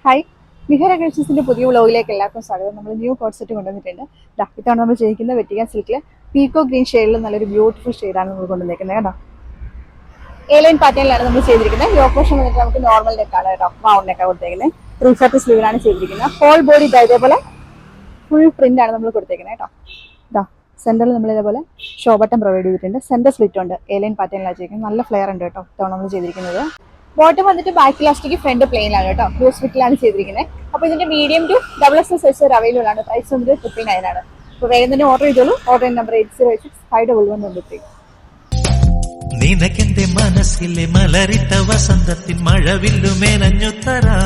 High, നിഹര കളക്ഷൻസിന്റെ പുതിയ വ്ലോഗിലേക്ക് എല്ലാവർക്കും സ്വാഗതം. നമ്മൾ ന്യൂ കോട്ട് സെറ്റ് കൊണ്ടുവന്നിട്ടുണ്ട്. ഇത്തവണ നമ്മൾ ചെയ്യിക്കുന്ന വെറ്റിക്കാൻ സിൽക്കിൽ പീക്കോ ഗ്രീൻ ഷെയ്ഡിൽ നല്ലൊരു ബ്യൂട്ടിഫുൾ ഷെയ്ഡാണ് നമ്മൾ കൊണ്ടുവന്നിരിക്കുന്നത് കേട്ടോ. എ-ലൈൻ പാറ്റേണിലാണ് നമ്മൾ ചെയ്തിരിക്കുന്നത്. യോ പോർഷൻ വന്നിട്ട് നമുക്ക് നോർമൽ നെക്കാണ് കേട്ടോ, റൗണ്ട് നെക്കാണ് കൊടുത്തേക്കുന്നത്. 3/4 സ്ലീവിലാണ് ചെയ്തിരിക്കുന്നത്. ഹോൾ ബോഡി ഇതേപോലെ ഫുൾ പ്രിന്റ് ആണ് നമ്മൾ കൊടുത്തേക്കുന്നത് കേട്ടോ. ഇതാ സെന്ററിൽ നമ്മൾ ഇതേപോലെ ഷോ ബട്ടൺ പ്രൊവൈഡ് ചെയ്തിട്ടുണ്ട്. സെന്റർ സ്ലിറ്റ് ഉണ്ട്. എ-ലൈൻ പാറ്റേണിലാണ് ചെയ്തിരിക്കുന്നത്. നല്ല ഫ്ലെയർ ഉണ്ട് കേട്ടോ ഇത്തവണ നമ്മൾ ചെയ്തിരിക്കുന്നത്. ബോട്ടം വന്നിട്ട് ബാക്ക് ഇലാസ്റ്റിക്, ഫ്രണ്ട് പ്ലെയിനിലാണ് കേട്ടോ. ലൂസ് ഫിറ്റിലാണ് ചെയ്തിരിക്കുന്നത്. അപ്പോൾ ഇതിന്റെ മീഡിയം ടു XXL സൈസ് വരെ അവൈലബിൾ ആണ്. പ്രൈസ് വന്നിട്ട് 999 ആണ്. അപ്പോൾ വേഗം തന്നെ ഓർഡർ ചെയ്തോളൂ. Order number 80651113. നിനക്കെന്റെ മനസ്സിലെ മലരിത്ത വസന്തത്തിൻ മഴവില്ലു മേനഞ്ഞു തരാ